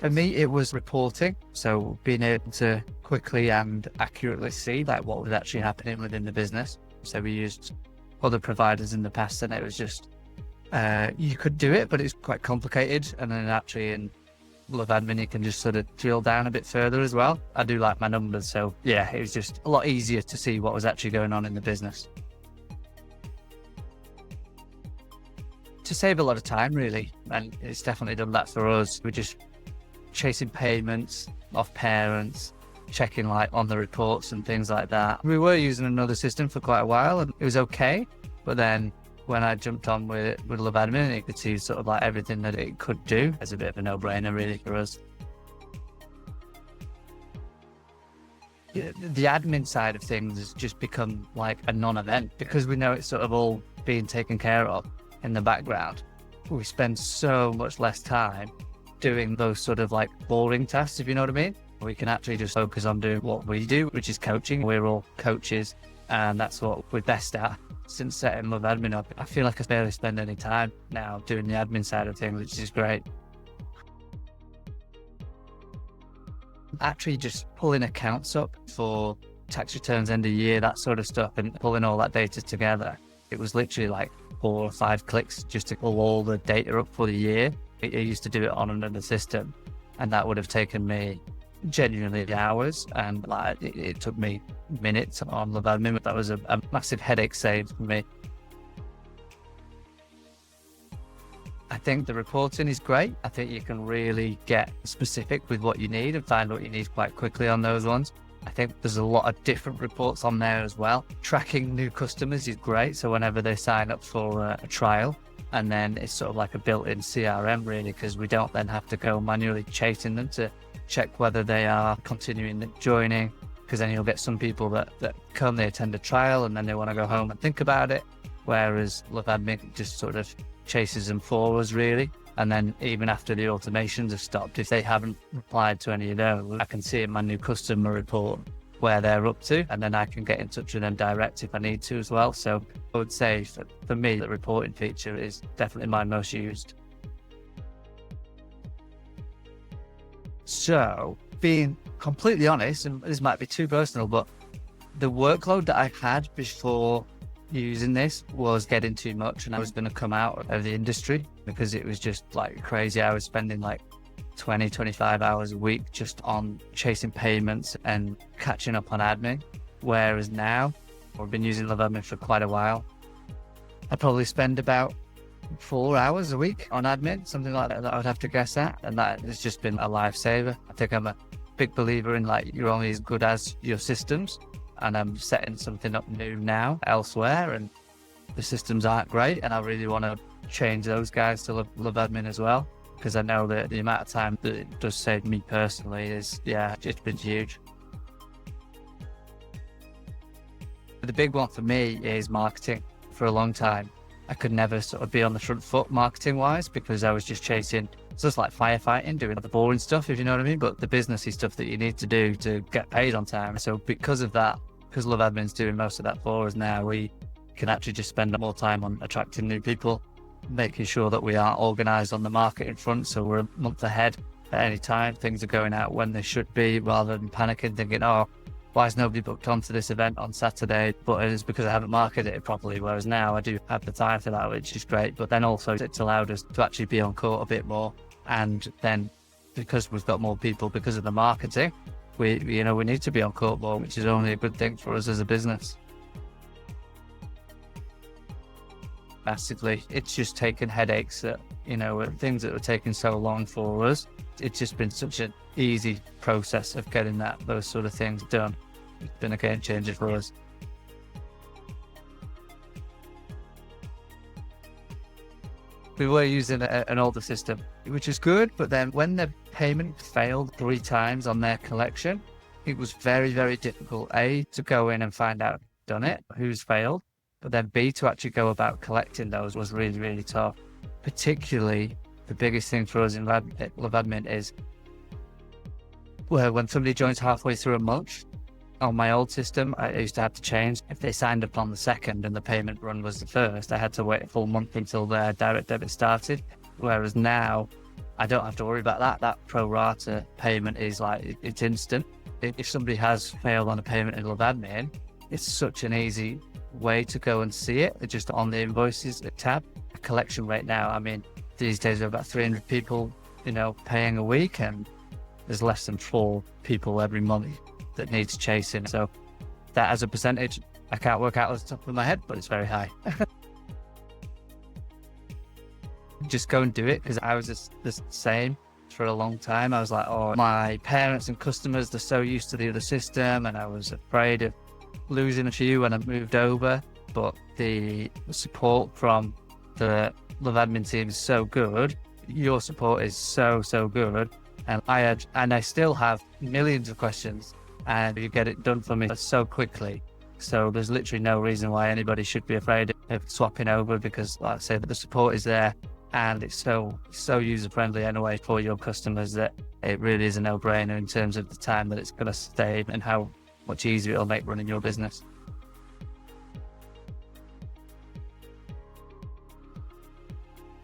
For me, it was reporting. So being able to quickly and accurately see like what was actually happening within the business. So we used other providers in the past, and it was just, you could do it, but it's quite complicated. And then actually in LoveAdmin, you can just sort of drill down a bit further as well. I do like my numbers. So yeah, it was just a lot easier to see what was actually going on in the business. To save a lot of time, really. And it's definitely done that for us. We're just chasing payments off parents, checking like on the reports and things like that. We were using another system for quite a while and it was okay. But then when I jumped on with LoveAdmin, you could see sort of like everything that it could do. It's a bit of a no-brainer really for us. The admin side of things has just become like a non-event because we know it's sort of all being taken care of in the background. We spend so much less time doing those sort of like boring tasks, if you know what I mean. We can actually just focus on doing what we do, which is coaching. We're all coaches and that's what we're best at. Since setting LoveAdmin up, I feel like I barely spend any time now doing the admin side of things, which is great. Actually just pulling accounts up for tax returns, end of year, that sort of stuff, and pulling all that data together. It was literally like 4 or 5 clicks just to pull all the data up for the year. I used to do it on another system and that would have taken me genuinely hours, and like it took me minutes on LoveAdmin. That was a massive headache save for me. I think the reporting is great. I think you can really get specific with what you need and find what you need quite quickly on those ones. I think there's a lot of different reports on there as well. Tracking new customers is great. So whenever they sign up for a trial, and then it's sort of like a built-in CRM really, because we don't then have to go manually chasing them to check whether they are continuing joining, because then you'll get some people that come, they attend a trial and then they want to go home and think about it. Whereas LoveAdmin just sort of chases them for us really. And then even after the automations have stopped, if they haven't replied to any of those, I can see in my new customer report where they're up to, and then I can get in touch with them direct if I need to as well. So I would say for me, the reporting feature is definitely my most used. So being completely honest, and this might be too personal, but the workload that I had before using this was getting too much, and I was going to come out of the industry because it was just like crazy. I was spending like 20-25 hours a week just on chasing payments and catching up on admin. Whereas now, I've been using LoveAdmin for quite a while, I probably spend about 4 hours a week on admin, something like that I would have to guess at. And that has just been a lifesaver. I think I'm a big believer in like, you're only as good as your systems. And I'm setting something up new now elsewhere, and the systems aren't great. And I really want to change those guys to LoveAdmin as well, because I know that the amount of time that it does save me personally is, yeah, it's been huge. The big one for me is marketing. For a long time, I could never sort of be on the front foot marketing wise, because I was just chasing, it's just like firefighting, doing the boring stuff, if you know what I mean, but the businessy stuff that you need to do to get paid on time. So because of that, because LoveAdmin's doing most of that for us now, we can actually just spend more time on attracting new people, making sure that we are organized on the marketing front, so we're a month ahead at any time. Things are going out when they should be, rather than panicking, thinking, oh, why is nobody booked onto this event on Saturday? But it's because I haven't marketed it properly. Whereas now I do have the time for that, which is great. But then also it's allowed us to actually be on court a bit more. And then because we've got more people because of the marketing, we need to be on court more, which is only a good thing for us as a business. Massively. It's just taken headaches that, things that were taking so long for us. It's just been such an easy process of getting those sort of things done. It's been a game changer for us. We were using an older system, which is good, but then when the payment failed 3 times on their collection, it was very, very difficult, A, to go in and find out who's done it, who's failed, but then B, to actually go about collecting those was really, really tough. Particularly, the biggest thing for us in LoveAdmin is when somebody joins halfway through a month. On my old system, I used to have to change. If they signed up on the 2nd and the payment run was the 1st, I had to wait a full month until their direct debit started. Whereas now, I don't have to worry about that. That pro rata payment is like, it's instant. If somebody has failed on a payment in LoveAdmin, it's such an easy way to go and see it. It's just on the invoices tab. A collection rate now, I mean, these days there are about 300 people, paying a week, and there's less than 4 people every month that needs chasing. So that as a percentage, I can't work out at the top of my head, but it's very high. Just go and do it, because I was just the same for a long time. I was like, oh, my parents and customers, they're so used to the other system, and I was afraid of losing a few when I moved over. But the support from the LoveAdmin team is so good. Your support is so good, and I still have millions of questions, and you get it done for me so quickly. So there's literally no reason why anybody should be afraid of swapping over, because, like I say, the support is there, and it's so user friendly anyway for your customers that it really is a no-brainer in terms of the time that it's going to save and how much easier it'll make running your business.